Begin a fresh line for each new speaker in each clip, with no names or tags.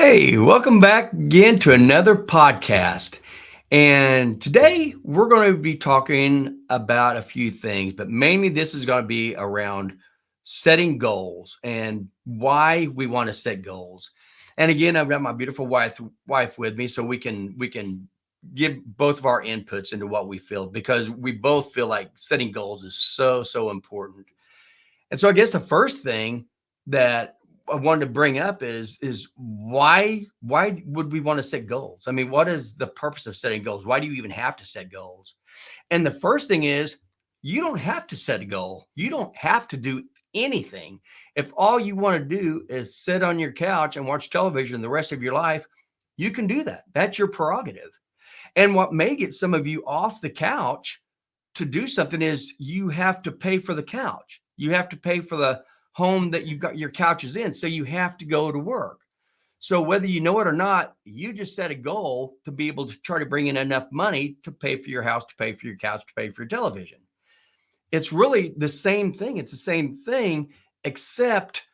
Hey, welcome back again to another podcast. And today we're going to be talking about a few things, but mainly this is going to be around setting goals and why we want to set goals. And again, I've got my beautiful wife with me so we can give both of our inputs into what we feel because we both feel like setting goals is so important. And so I guess the first thing that I wanted to bring up is why would we want to set goals? I mean, what is the purpose of setting goals? Why do you even have to set goals? And the first thing is you don't have to set a goal. You don't have to do anything. If all you want to do is sit on your couch and watch television the rest of your life, you can do that. That's your prerogative. And what may get some of you off the couch to do something is you have to pay for the couch. You have to pay for the home that you've got your couches in. So you have to go to work. So whether you know it or not, you just set a goal to be able to try to bring in enough money to pay for your house, to pay for your couch, to pay for your television. It's really the same thing. It's the same thing, except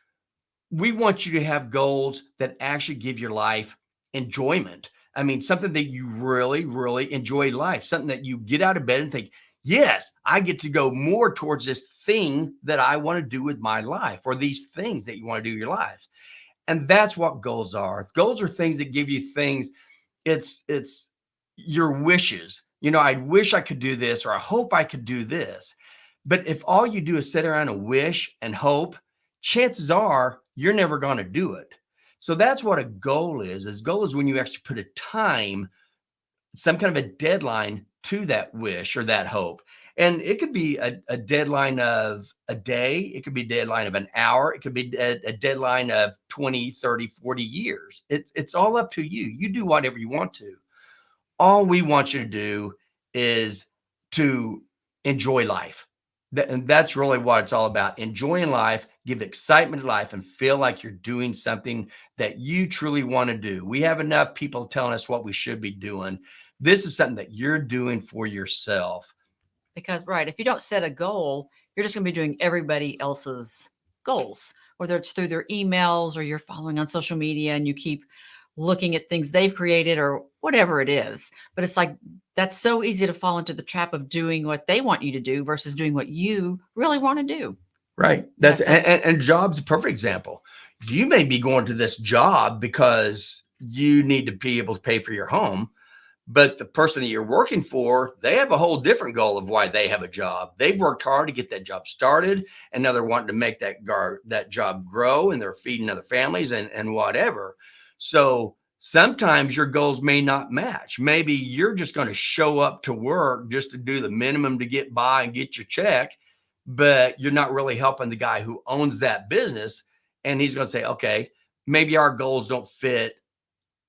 we want you to have goals that actually give your life enjoyment. I mean, something that you really enjoy life, something that you get out of bed and think, yes, I get to go more towards this thing that I want to do with my life, or these things that you want to do in your life. And that's what goals are. Goals are things that give you things. It's your wishes. I wish I could do this, or I hope I could do this. But if all you do is sit around and wish and hope, chances are you're never going to do it. So that's what a goal is. A goal is when you actually put a time, some kind of a deadline to that wish or that hope. And it could be a deadline of a day. It could be a deadline of an hour. It could be a deadline of 20, 30, 40 years. It's all up to you. You do whatever you want to. All we want you to do is to enjoy life. And that's really what it's all about. Enjoying life, give excitement to life, and feel like you're doing something that you truly want to do. We have enough people telling us what we should be doing. This is something that you're doing for yourself.
Because, right, if you don't set a goal, you're just going to be doing everybody else's goals, whether it's through their emails or you're following on social media and you keep looking at things they've created or whatever it is. But it's like that's so easy to fall into the trap of doing what they want you to do versus doing what you really want to do.
Right.
Yeah.
That's
So,
and job's a perfect example. You may be going to this job because you need to be able to pay for your home. But the person that you're working for, they have a whole different goal of why they have a job. They've worked hard to get that job started, and now they're wanting to make that job grow, and they're feeding other families and whatever. So sometimes your goals may not match. Maybe you're just going to show up to work just to do the minimum to get by and get your check, but you're not really helping the guy who owns that business. And he's going to say, okay, maybe our goals don't fit.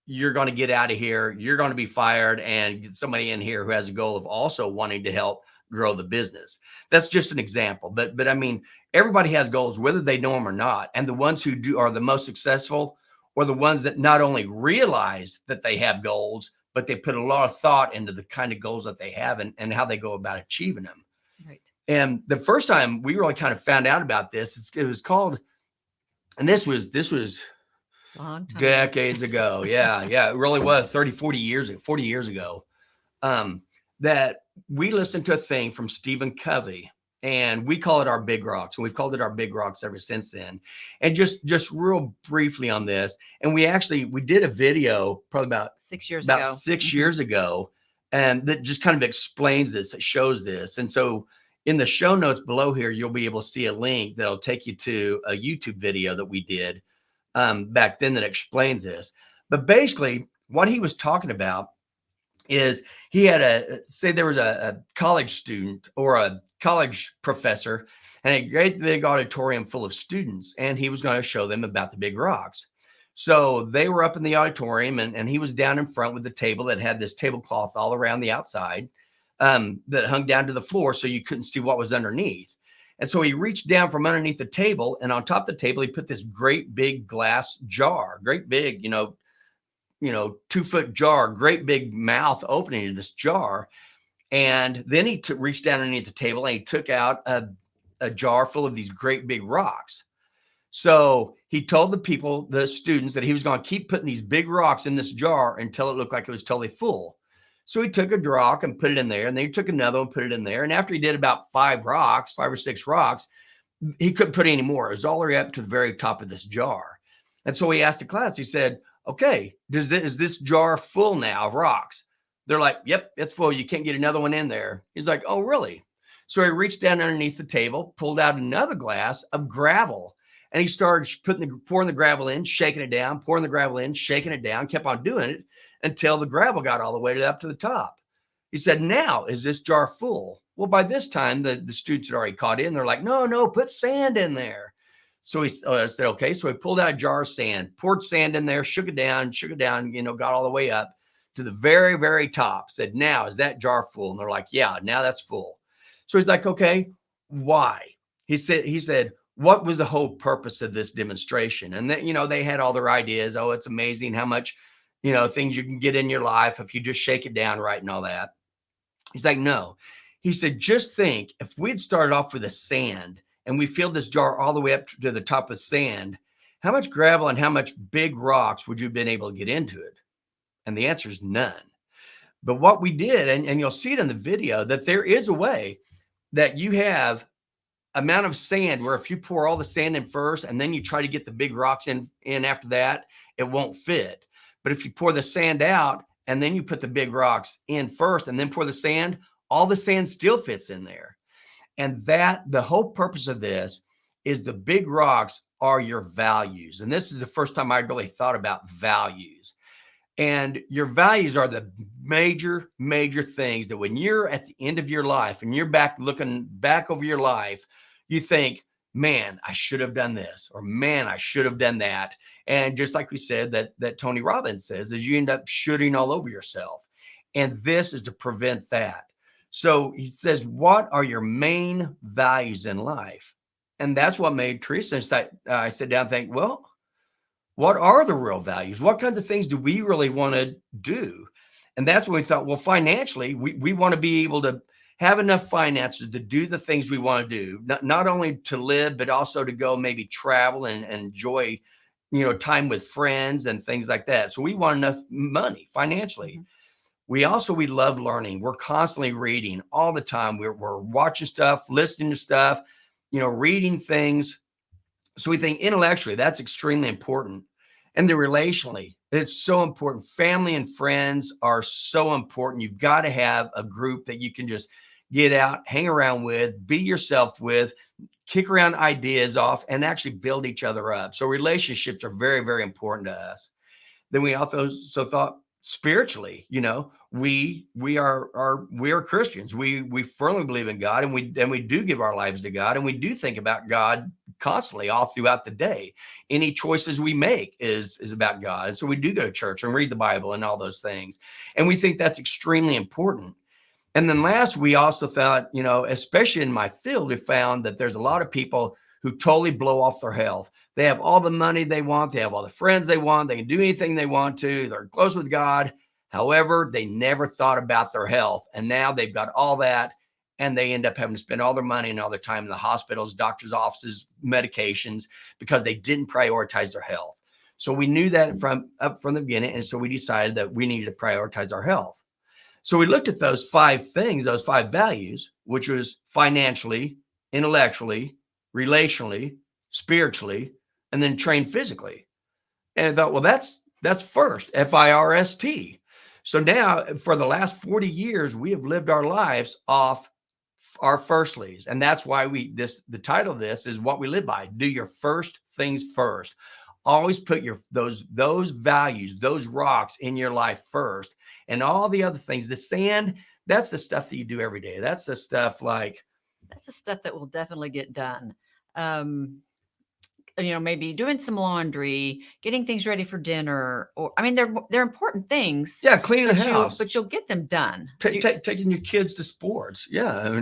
You're going to get out of here. You're going to be fired, and get somebody in here who has a goal of also wanting to help grow the business. That's just an example. But I mean, everybody has goals, whether they know them or not. And the ones who do are the most successful, or the ones that not only realize that they have goals, but they put a lot of thought into the kind of goals that they have and how they go about achieving them.
right.
And the first time we really kind of found out about this, it was called, and this was
Long time ago.
decades ago. Yeah, it really was 30, 40 years ago. Um, that we listened to a thing from Stephen Covey, and we call it our big rocks, and we've called it our big rocks ever since then. And just real briefly on this, and we did a video probably
6 years
about
ago.
6 years ago, and that just kind of explains this, it shows this. And so in the show notes below here, you'll be able to see a link that'll take you to a YouTube video that we did back then that explains this. But basically, what he was talking about is he had say there was a college student or a college professor and a great big auditorium full of students, and he was going to show them about the big rocks. So they were up in the auditorium, and he was down in front with the table that had this tablecloth all around the outside that hung down to the floor so you couldn't see what was underneath. And so he reached down from underneath the table, and on top of the table, he put this great big glass jar, great big, 2-foot jar, great big mouth opening to this jar. And then he reached down underneath the table and he took out a jar full of these great big rocks. So he told the students, that he was going to keep putting these big rocks in this jar until it looked like it was totally full. So he took a rock and put it in there, and then he took another one, put it in there. And after he did about 5 or 6 rocks, he couldn't put any more. It was all the way up to the very top of this jar. And so he asked the class, he said, okay, is this jar full now of rocks? They're like, yep, it's full. You can't get another one in there. He's like, oh, really? So he reached down underneath the table, pulled out another glass of gravel, and he started pouring the gravel in, shaking it down, pouring the gravel in, shaking it down, kept on doing it until the gravel got all the way up to the top. He said, now, is this jar full? Well, by this time, the students had already caught in. They're like, no, put sand in there. So he said, okay. So he pulled out a jar of sand, poured sand in there, shook it down, got all the way up to the very, very top. Said, now, is that jar full? And they're like, yeah, now that's full. So he's like, okay, why? He said, what was the whole purpose of this demonstration? And then, they had all their ideas. Oh, it's amazing how much, things you can get in your life if you just shake it down right and all that. He's like, no. He said, just think, if we'd started off with the sand and we filled this jar all the way up to the top of sand, how much gravel and how much big rocks would you have been able to get into it? And the answer is none. But what we did, and you'll see it in the video, that there is a way that you have amount of sand where if you pour all the sand in first and then you try to get the big rocks in after that, it won't fit. But if you pour the sand out and then you put the big rocks in first and then pour the sand, all the sand still fits in there. And the whole purpose of this is the big rocks are your values. And this is the first time I really thought about values. And your values are the major, major things that when you're at the end of your life and you're looking back over your life, you think, man, I should have done this, or man, I should have done that. And just like we said, that Tony Robbins says, is you end up shooting all over yourself. And this is to prevent that. So he says, what are your main values in life? And that's what made Theresa I sit down and think, well, what are the real values? What kinds of things do we really want to do? And that's when we thought, well, financially, we want to be able to have enough finances to do the things we want to do, not only to live, but also to go maybe travel and enjoy, time with friends and things like that. So we want enough money financially. Mm-hmm. We love learning. We're constantly reading all the time. We're watching stuff, listening to stuff, reading things. So we think intellectually, that's extremely important. And then relationally, it's so important. Family and friends are so important. You've got to have a group that you can just get out, hang around with, be yourself with, kick around ideas off, and actually build each other up. So relationships are very, very important to us. Then we also thought spiritually, we are Christians. We firmly believe in God, and we do give our lives to God, and we do think about God constantly all throughout the day. Any choices we make is about God. And so we do go to church and read the Bible and all those things. And we think that's extremely important. And then last, we also thought, especially in my field, we found that there's a lot of people who totally blow off their health. They have all the money they want. They have all the friends they want. They can do anything they want to. They're close with God. However, they never thought about their health. And now they've got all that, and they end up having to spend all their money and all their time in the hospitals, doctor's offices, medications, because they didn't prioritize their health. So we knew that from the beginning. And so we decided that we needed to prioritize our health. So we looked at those 5 things, those 5 values, which was financially, intellectually, relationally, spiritually, and then train physically. And I thought, well, that's FIRST, F-I-R-S-T. So now for the last 40 years, we have lived our lives off our firstlies. And that's why the title of this is what we live by. Do your first things first. Always put those values, those rocks in your life first. And all the other things, the sand, that's the stuff that you do every day. That's the stuff
that's the stuff that will definitely get done. Maybe doing some laundry, getting things ready for dinner, or they're important things.
Yeah, cleaning the house.
But you'll get them done.
Taking your kids to sports. Yeah.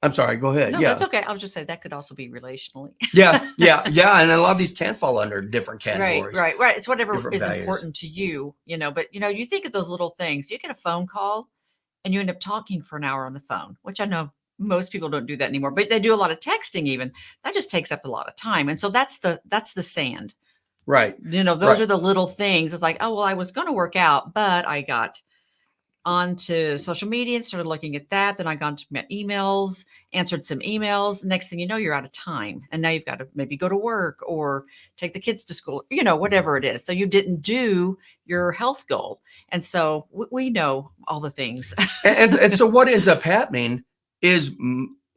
I'm sorry, go ahead.
No,
yeah,
that's okay. I was just saying that could also be relationally.
yeah. And a lot of these can fall under different categories.
Right. It's whatever is values. Important to you, but you think of those little things. You get a phone call and you end up talking for an hour on the phone, which I know most people don't do that anymore, but they do a lot of texting even. That just takes up a lot of time. And so that's the sand.
Right.
Those
Right.
are the little things. It's like, oh, well, I was going to work out, but I got onto social media and started looking at that. Then I got to my emails, answered some emails. Next thing you know, you're out of time. And now you've got to maybe go to work or take the kids to school, whatever it is. So you didn't do your health goal. And so we know all the things.
And so what ends up happening is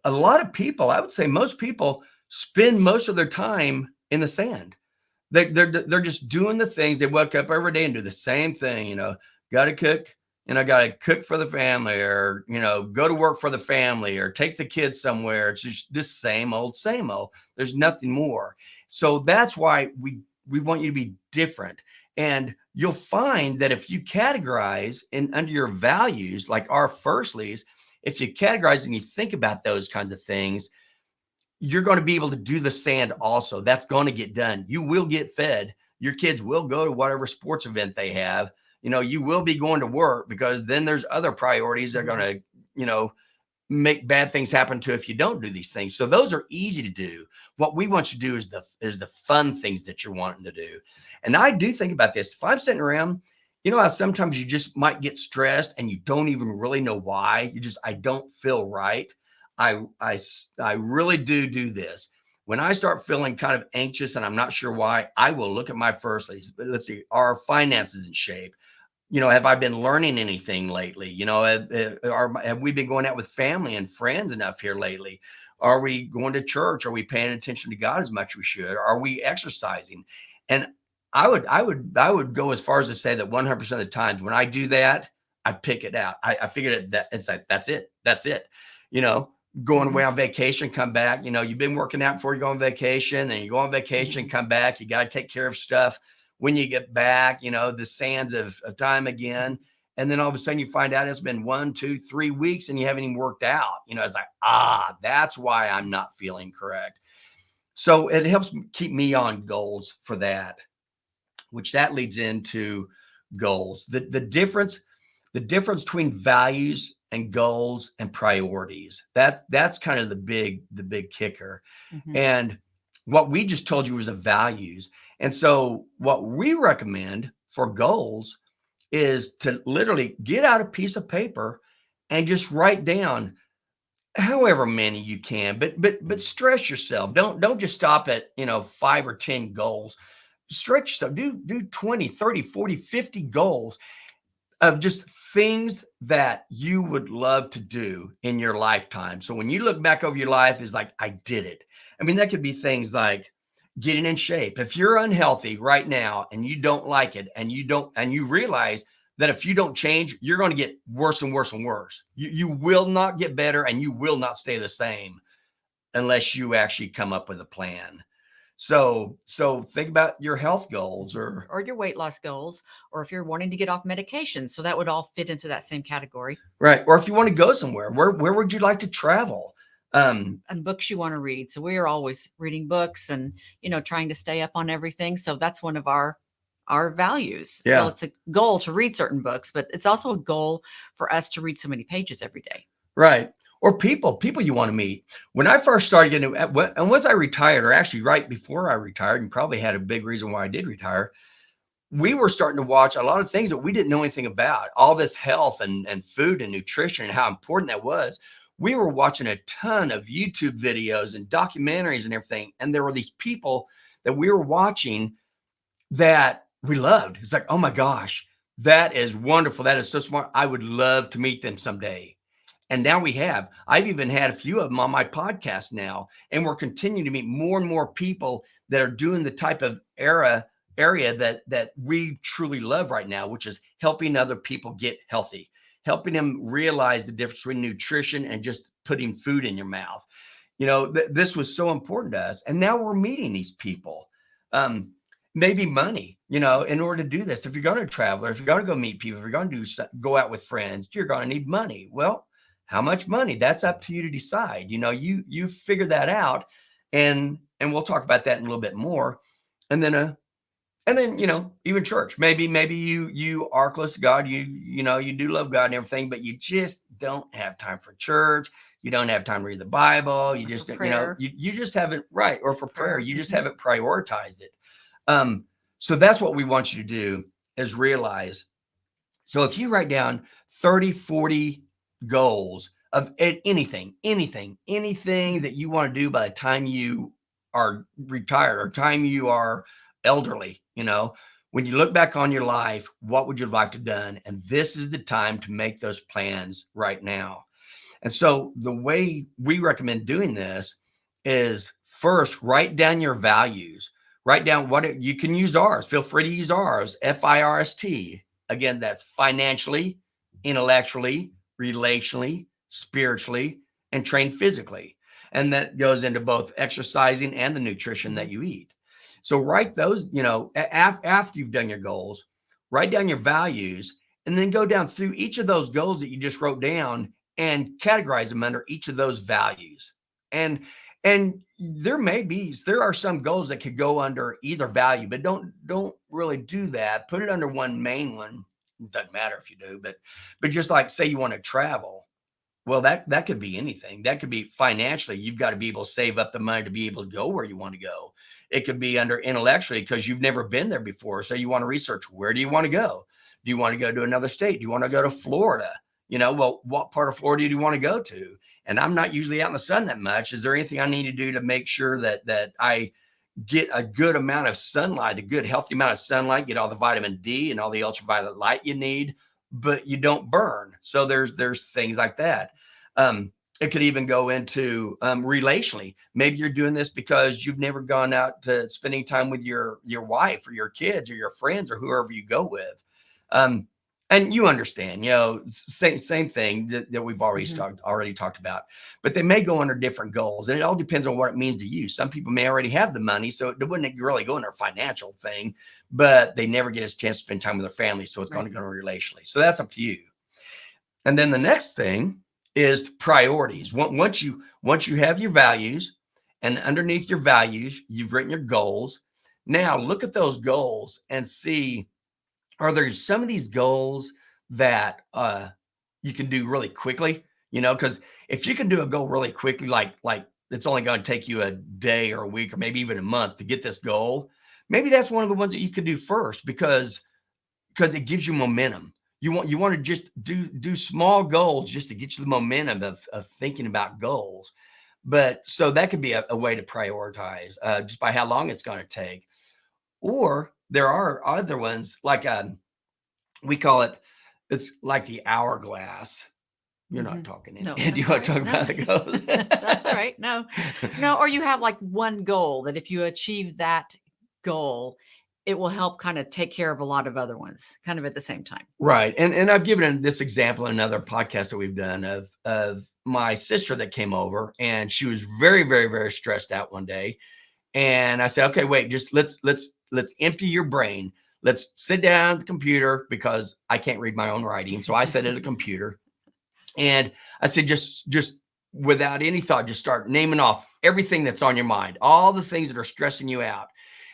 a lot of people, I would say most people, spend most of their time in the sand. They're just doing the things. They wake up every day and do the same thing. Got to cook, got to cook for the family, or go to work for the family, or take the kids somewhere. It's just this same old, same old. There's nothing more. So that's why we want you to be different. And you'll find that if you categorize under your values, like our firstlies, if you categorize and you think about those kinds of things, you're going to be able to do the sand also. That's going to get done. You will get fed. Your kids will go to whatever sports event they have. You will be going to work, because then there's other priorities that are going to, make bad things happen to if you don't do these things. So those are easy to do. What we want you to do is the fun things that you're wanting to do. And I do think about this. If I'm sitting around, how sometimes you just might get stressed and you don't even really know why. I don't feel right. I really do this. When I start feeling kind of anxious and I'm not sure why, I will look at my first leads. Let's see, are finances in shape? Have I been learning anything lately? Have we been going out with family and friends enough here lately? Are we going to church? Are we paying attention to God as much as we should? Are we exercising? And I would go as far as to say that 100% of the times when I do that, I pick it out. I figured that it's like, that's it. That's it. Going away on vacation, come back, you've been working out before you go on vacation, then you go on vacation, come back, you got to take care of stuff. When you get back, the sands of time again. And then all of a sudden you find out it's been 1, 2, 3 weeks and you haven't even worked out. It's like, that's why I'm not feeling correct. So it helps keep me on goals for that, which that leads into goals. The difference between values and goals and priorities. That's kind of the big kicker. And what we just told you was the values. And so what we recommend for goals is to literally get out a piece of paper and just write down however many you can, but stress yourself. Don't just stop at, 5 or 10 goals. Stretch yourself. Do 20, 30, 40, 50 goals of just things that you would love to do in your lifetime. So when you look back over your life, it's like, I did it. I mean, that could be things like getting in shape. If you're unhealthy right now and you don't like it, and you realize that if you don't change, you're going to get worse and worse and worse. You will not get better, and you will not stay the same unless you actually come up with a plan. So think about your health goals or
your weight loss goals, or if you're wanting to get off medication. So that would all fit into that same category.
right. Or if you want to go somewhere, where would you like to travel?
And books you want to read. So we are always reading books and, trying to stay up on everything. So that's one of our values.
Yeah.
Well, it's a goal to read certain books, but it's also a goal for us to read so many pages every day.
Right. Or people you want to meet. When I first started getting, and once I retired, or actually right before I retired, and probably had a big reason why I did retire, we were starting to watch a lot of things that we didn't know anything about. All this health and food and nutrition and how important that was. We were watching a ton of YouTube videos and documentaries and everything. And there were these people that we were watching that we loved. It's like, oh my gosh, that is wonderful. That is so smart. I would love to meet them someday. And now I've even had a few of them on my podcast now, and we're continuing to meet more and more people that are doing the type of area that we truly love right now, which is helping other people get healthy, helping them realize the difference between nutrition and just putting food in your mouth. This was so important to us. And now we're meeting these people. Maybe money, in order to do this. If you're going to travel, or if you're going to go meet people, if you're going to go out with friends, you're going to need money. Well, how much money? That's up to you to decide. You figure that out, and we'll talk about that in a little bit more. And then even church. Maybe you are close to God. You do love God and everything, but you just don't have time for church. you don't have time to read the Bible. You
Or for
just,
prayer.
you just haven't, right. Or for prayer,
Prayer.
you just haven't prioritized it. Um, so that's what we want you to do is realize. So if you write down 30, 40 goals of anything that you want to do by the time you are retired or time you are elderly, when you look back on your life, what would your life have done? And this is the time to make those plans right now. And so the way we recommend doing this is first write down your values. Write down you can use ours. Feel free to use ours. F-I-R-S-T. Again, that's financially, intellectually, relationally, spiritually, and train physically. And that goes into both exercising and the nutrition that you eat. So write those, after you've done your goals, write down your values, and then go down through each of those goals that you just wrote down and categorize them under each of those values. And there are some goals that could go under either value, but don't really do that. Put it under one main one. It doesn't matter if you do, but just like say you want to travel. Well, that could be anything. That could be financially. You've got to be able to save up the money to be able to go where you want to go. It could be under intellectually because you've never been there before. So you want to research, where do you want to go? Do you want to go to another state? Do you want to go to Florida? Well, what part of Florida do you want to go to? And I'm not usually out in the sun that much. Is there anything I need to do to make sure that I get a good amount of sunlight, a good healthy amount of sunlight, get all the vitamin D and all the ultraviolet light you need, but you don't burn? So there's things like that. It could even go into relationally. Maybe you're doing this because you've never gone out to spending time with your wife or your kids or your friends or whoever you go with. And you understand, same thing that we've already talked about, but they may go under different goals, and it all depends on what it means to you. Some people may already have the money, so it wouldn't really go in their financial thing, but they never get a chance to spend time with their family, so it's going to go relationally. So that's up to you. And then the next thing is priorities. Once you have your values, and underneath your values, you've written your goals. Now look at those goals and see, are there some of these goals that you can do really quickly? Because if you can do a goal really quickly, like it's only going to take you a day or a week or maybe even a month to get this goal, maybe that's one of the ones that you could do first because it gives you momentum. You want to just do small goals just to get you the momentum of thinking about goals. But so that could be a way to prioritize just by how long it's going to take. Or there are other ones like we call it's like the hourglass. You're not talking any.
No,
Do you want to talk about the goals?
That's all right. No. Or you have like one goal that if you achieve that goal, it will help kind of take care of a lot of other ones kind of at the same time.
Right. And I've given this example in another podcast that we've done of my sister that came over, and she was very, very, very stressed out one day. And I said, okay, wait, just let's empty your brain. Let's sit down at the computer because I can't read my own writing. So I sat at a computer and I said, just without any thought, just start naming off everything that's on your mind, all the things that are stressing you out.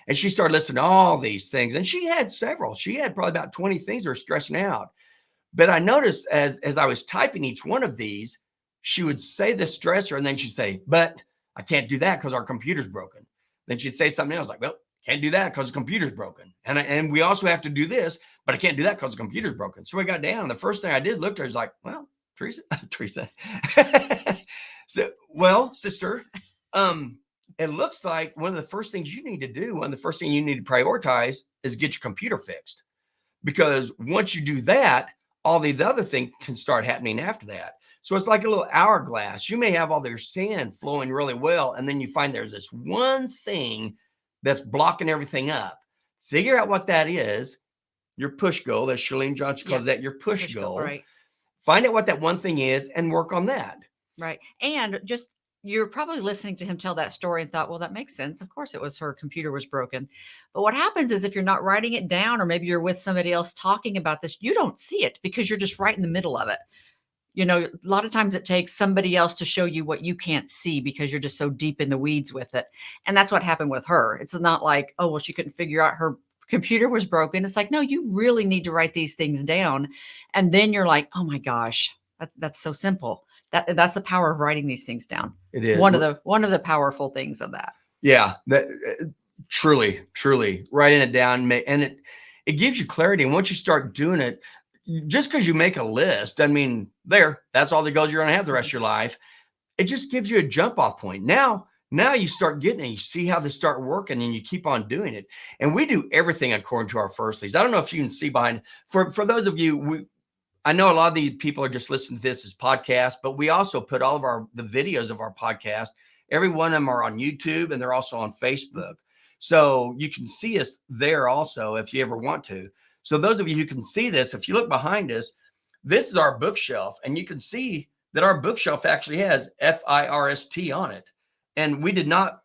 And she started listening to all these things. And she had several. She had probably about 20 things that were stressing out. But I noticed as I was typing each one of these, she would say the stressor, and then she'd say, but I can't do that because our computer's broken. Then she'd say something else like, well, can't do that because the computer's broken. And we also have to do this, but I can't do that because the computer's broken. So I got down. And the first thing I did, looked at her, was like, well, Theresa. So, well, sister, it looks like one of the first things you need to do, one of the first things you need to prioritize is get your computer fixed. Because once you do that, all these other things can start happening after that. So it's like a little hourglass. You may have all their sand flowing really well, and then you find there's this one thing that's blocking everything up. Figure out what that is, your push goal, as Shalene Johnson calls that, your push goal.
Right.
Find out what that one thing is and work on that.
Right. And just, you're probably listening to him tell that story and thought, well, that makes sense. Of course it was, her computer was broken. But what happens is if you're not writing it down, or maybe you're with somebody else talking about this, you don't see it because you're just right in the middle of it. A lot of times it takes somebody else to show you what you can't see because you're just so deep in the weeds with it. And that's what happened with her. It's not like, oh, well, she couldn't figure out her computer was broken. It's like, no, you really need to write these things down. And then you're like, oh my gosh, that's so simple. That's the power of writing these things down.
It is.
One of the powerful things of that.
Yeah, truly, truly writing it down, and it gives you clarity. And once you start doing it, just because you make a list, I mean, that's all the goals you're going to have the rest of your life. It just gives you a jump off point. Now you start getting it. You see how they start working, and you keep on doing it. And we do everything according to our first leads. I don't know if you can see behind. For those of you, I know a lot of the people are just listening to this as podcasts, but we also put all of the videos of our podcast. Every one of them are on YouTube, and they're also on Facebook. So you can see us there also if you ever want to. So those of you who can see this, if you look behind us, this is our bookshelf, and you can see that our bookshelf actually has F.I.R.S.T on it. And we did not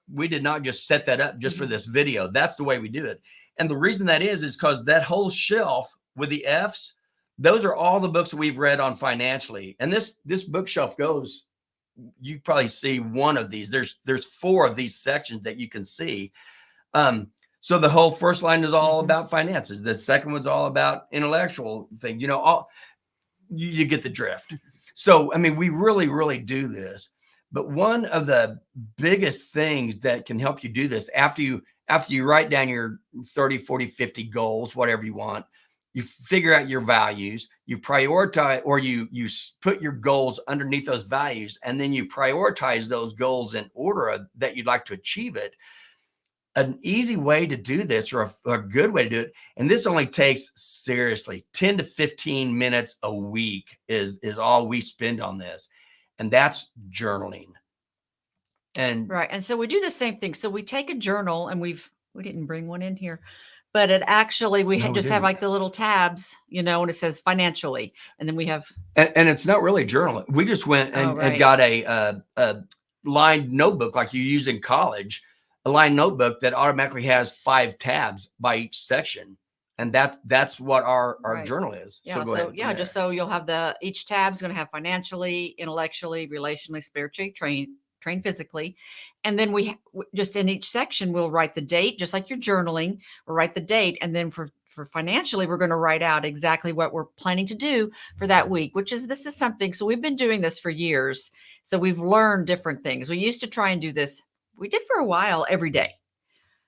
just set that up just for this video. That's the way we do it. And the reason that is because that whole shelf with the F's, those are all the books that we've read on financially. And this bookshelf goes, you probably see one of these. There's 4 of these sections that you can see. So the whole first line is all about finances. The second one's all about intellectual things. You get the drift. So, I mean, we really, really do this. But one of the biggest things that can help you do this after you write down your 30, 40, 50 goals, whatever you want, you figure out your values, you prioritize, or you put your goals underneath those values, and then you prioritize those goals in order that you'd like to achieve it. An easy way to do this, or a good way to do it, and this only takes, seriously, 10 to 15 minutes a week is all we spend on this. And that's journaling. And
right. And so we do the same thing. So we take a journal, and we didn't bring one in here, but it actually, we just have like the little tabs, and it says financially. And then we have,
and it's not really journaling. We just went and got a lined notebook like you use in college, a lined notebook that automatically has 5 tabs by each section. And that's what our journal is.
Yeah.
So go ahead.
Just so you'll have each tab's going to have financially, intellectually, relationally, spiritually, train physically. And then we just in each section, we'll write the date, just like you're journaling, we'll write the date. And then for financially, we're going to write out exactly what we're planning to do for that week, this is something. So we've been doing this for years. So we've learned different things. We used to try and do this. We did for a while every day.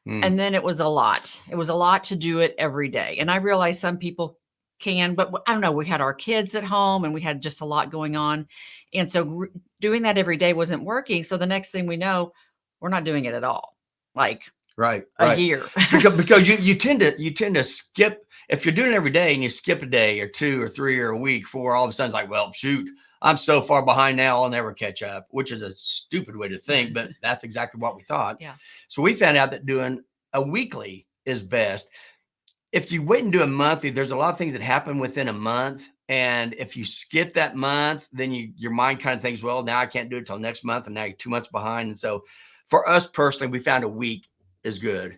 And then it was a lot. It was a lot to do it every day. And I realized some people can, but I don't know. We had our kids at home, and we had just a lot going on. And so doing that every day wasn't working. So the next thing we know, we're not doing it at all. Like a year.
because you tend to skip. If you're doing it every day and you skip a day or 2 or 3 or a week, 4, all of a sudden it's like, well, shoot, I'm so far behind now, I'll never catch up, which is a stupid way to think, but that's exactly what we thought.
Yeah.
So we found out that doing a weekly is best. If you wait and do a monthly, there's a lot of things that happen within a month. And if you skip that month, then your mind kind of thinks, well, now I can't do it till next month, and now you're 2 months behind. And so for us personally, we found a week is good.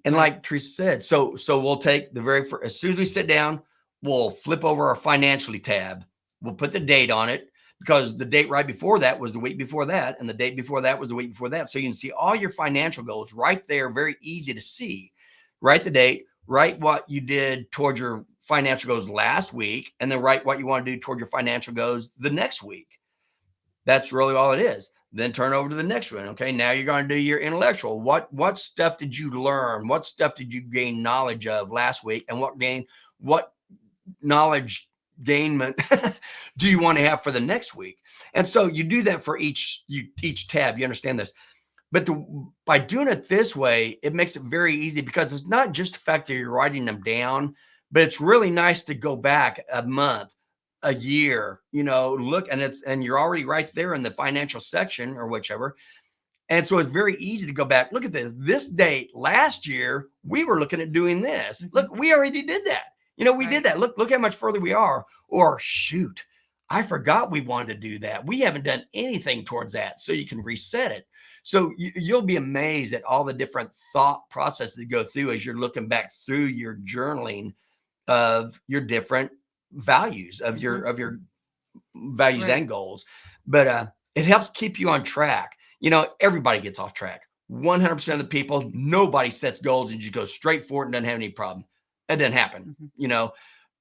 And like Theresa said, so we'll take the very first, as soon as we sit down, we'll flip over our financially tab. We'll put the date on it, because the date right before that was the week before that, and the date before that was the week before that. So you can see all your financial goals right there, very easy to see. Write the date, write what you did toward your financial goals last week, and then write what you want to do toward your financial goals the next week. That's really all it is. Then turn over to the next one. Okay, now you're going to do your intellectual. What stuff did you learn? What stuff did you gain knowledge of last week? And what knowledge gainment do you want to have for the next week? And so you do that for each tab. You understand this? But by doing it this way, it makes it very easy, because it's not just the fact that you're writing them down, but it's really nice to go back a month, a year, look, and you're already right there in the financial section or whichever. And so it's very easy to go back. Look at this date last year, we were looking at doing this. Look, we already did that. We did that. Look how much further we are. Or shoot, I forgot we wanted to do that. We haven't done anything towards that. So you can reset it. So you'll be amazed at all the different thought processes that go through as you're looking back through your journaling of your different values, of your values and goals. But it helps keep you on track. Everybody gets off track. 100% of the people, nobody sets goals and just goes straight for it and doesn't have any problem. It doesn't happen.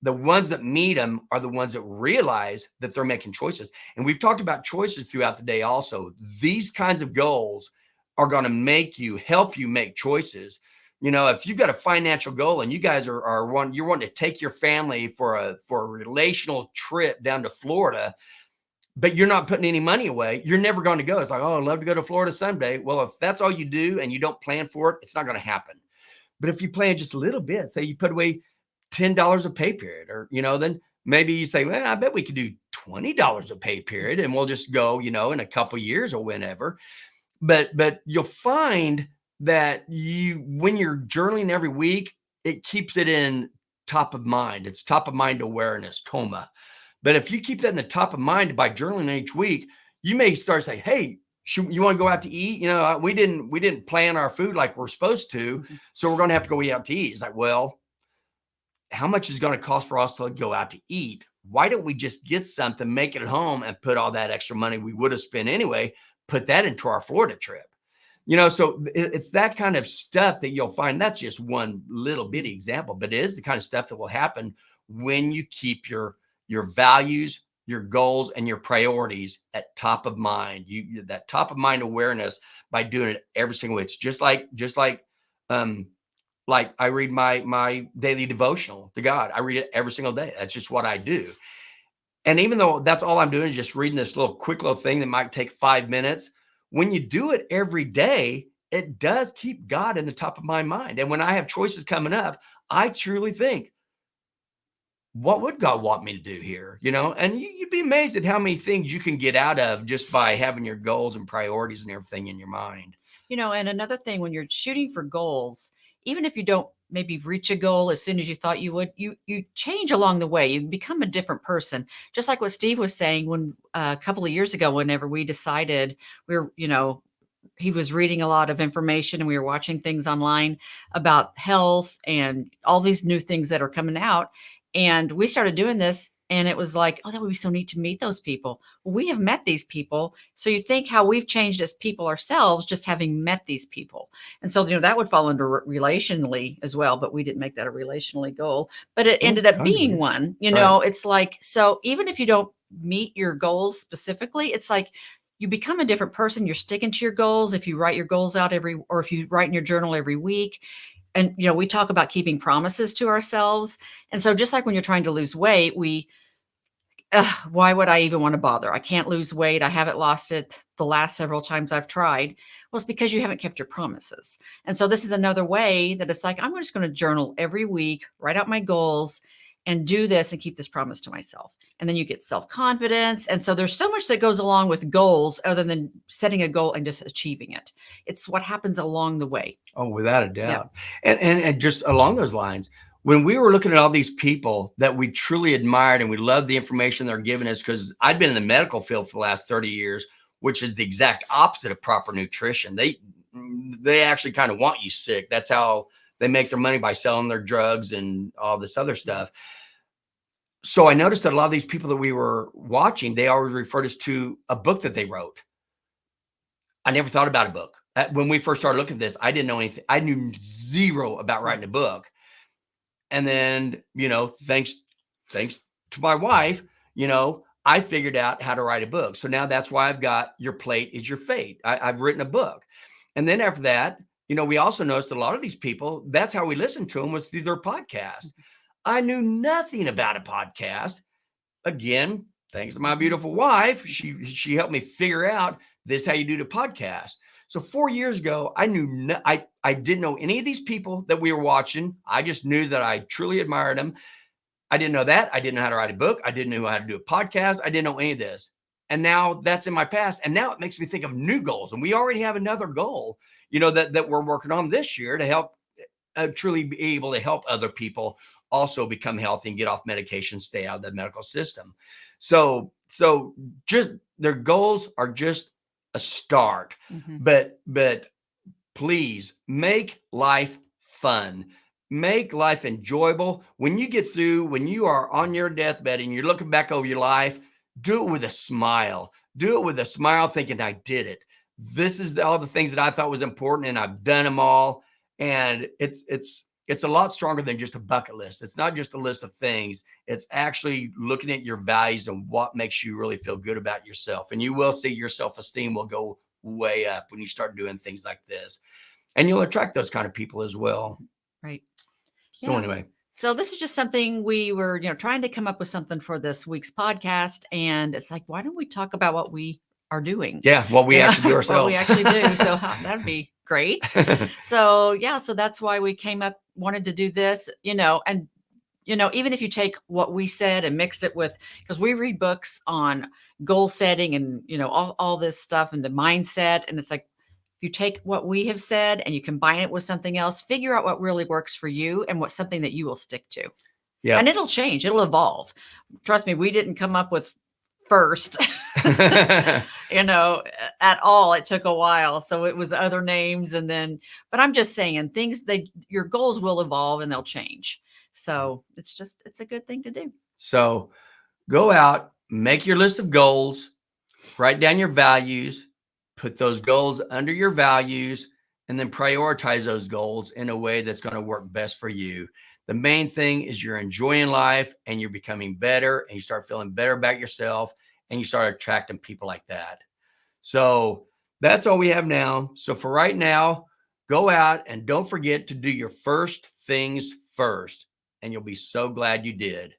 the ones that meet them are the ones that realize that they're making choices. And we've talked about choices throughout the day also. These kinds of goals are going to help you make choices. If you've got a financial goal and you guys you're wanting to take your family for a relational trip down to Florida, but you're not putting any money away, you're never going to go. It's like, oh, I'd love to go to Florida someday. Well, if that's all you do and you don't plan for it, it's not going to happen. But if you plan just a little bit, say you put away $10 a pay period, or, then maybe you say, well, I bet we could do $20 a pay period and we'll just go, in a couple of years or whenever. But you'll find that when you're journaling every week, it keeps it in top of mind. It's top of mind awareness, TOMA. But if you keep that in the top of mind by journaling each week, you may start saying, hey, you want to go out to eat? We didn't plan our food like we're supposed to. So we're going to have to go out to eat. It's like, well, how much is it going to cost for us to go out to eat? Why don't we just get something, make it at home, and put all that extra money we would have spent anyway, put that into our Florida trip? So it's that kind of stuff that you'll find. That's just one little bitty example, but it is the kind of stuff that will happen when you keep your values, your goals, and your priorities at top of mind. That top of mind awareness by doing it every single way. It's just like I read my daily devotional to God. I read it every single day. That's just what I do. And even though that's all I'm doing is just reading this quick little thing that might take 5 minutes, when you do it every day, it does keep God in the top of my mind. And when I have choices coming up, I truly think, what would God want me to do here? And you'd be amazed at how many things you can get out of just by having your goals and priorities and everything in your mind.
And another thing, when you're shooting for goals, even if you don't maybe reach a goal as soon as you thought you would, you change along the way. You become a different person. Just like what Steve was saying, when a couple of years ago, whenever we decided he was reading a lot of information and we were watching things online about health and all these new things that are coming out. And we started doing this, and it was like, oh, that would be so neat to meet those people. Well, we have met these people. So you think how we've changed as people ourselves, just having met these people. And so, that would fall under relationally as well, but we didn't make that a relationally goal, but it ended up being one,
Right.
It's like, so even if you don't meet your goals specifically, it's like, you become a different person. You're sticking to your goals. If you write your goals out or if you write in your journal every week. And, we talk about keeping promises to ourselves. And so just like when you're trying to lose weight, why would I even want to bother? I can't lose weight. I haven't lost it the last several times I've tried. Well, it's because you haven't kept your promises. And so this is another way that it's like, I'm just going to journal every week, write out my goals, and do this and keep this promise to myself. And then you get self-confidence. And so there's so much that goes along with goals other than setting a goal and just achieving it. It's what happens along the way.
Oh, without a doubt. And just along those lines, when we were looking at all these people that we truly admired and we loved the information they're giving us, because I'd been in the medical field for the last 30 years, which is the exact opposite of proper nutrition. They actually kind of want you sick. That's how they make their money, by selling their drugs and all this other stuff. So I noticed that a lot of these people that we were watching, they always referred us to a book that they wrote. I never thought about a book. When we first started looking at this, I didn't know anything. I knew zero about writing a book. And then, thanks to my wife, I figured out how to write a book. So now that's why I've got Your Plate is Your Fate. I've written a book. And then after that, we also noticed that a lot of these people, that's how we listened to them, was through their podcast. I knew nothing about a podcast. Again, thanks to my beautiful wife, she helped me figure out this is how you do the podcast. So 4 years ago, I knew I didn't know any of these people that we were watching. I just knew that I truly admired them. I didn't know that. I didn't know how to write a book. I didn't know how to do a podcast. I didn't know any of this. And now that's in my past. And now it makes me think of new goals. And we already have another goal, that we're working on this year to help truly be able to help other people also become healthy and get off medication, stay out of the medical system. So just their goals are just a start, but please make life fun. Make life enjoyable. When you are on your deathbed and you're looking back over your life, do it with a smile. Do it with a smile, thinking, I did it. This is all the things that I thought was important, and I've done them all. And it's it's a lot stronger than just a bucket list. It's not just a list of things. It's actually looking at your values and what makes you really feel good about yourself. And you will see your self-esteem will go way up when you start doing things like this. And you'll attract those kind of people as well.
Right.
So
Yeah.
anyway,
So this is just something we were, trying to come up with something for this week's podcast. And it's like, why don't we talk about what we are doing?
yeah, what we actually do
What we
ourselves.
actually do. So that'd be great. So yeah, so that's why we wanted to do this, and even if you take what we said and mixed it with, because we read books on goal setting and, all this stuff and the mindset. And it's like, if you take what we have said and you combine it with something else, figure out what really works for you and what's something that you will stick to.
Yeah.
And it'll change, it'll evolve. Trust me, we didn't come up with first, at all. It took a while. So it was other names. And then, but I'm just saying your goals will evolve and they'll change. So it's a good thing to do.
So go out, make your list of goals, write down your values, put those goals under your values, and then prioritize those goals in a way that's going to work best for you. The main thing is you're enjoying life and you're becoming better and you start feeling better about yourself and you start attracting people like that. So that's all we have now. So for right now, go out and don't forget to do your first things first, and you'll be so glad you did.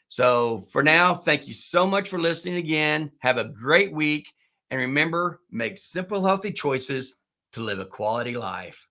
So for now, thank you so much for listening again. Have a great week. And remember, make simple, healthy choices to live a quality life.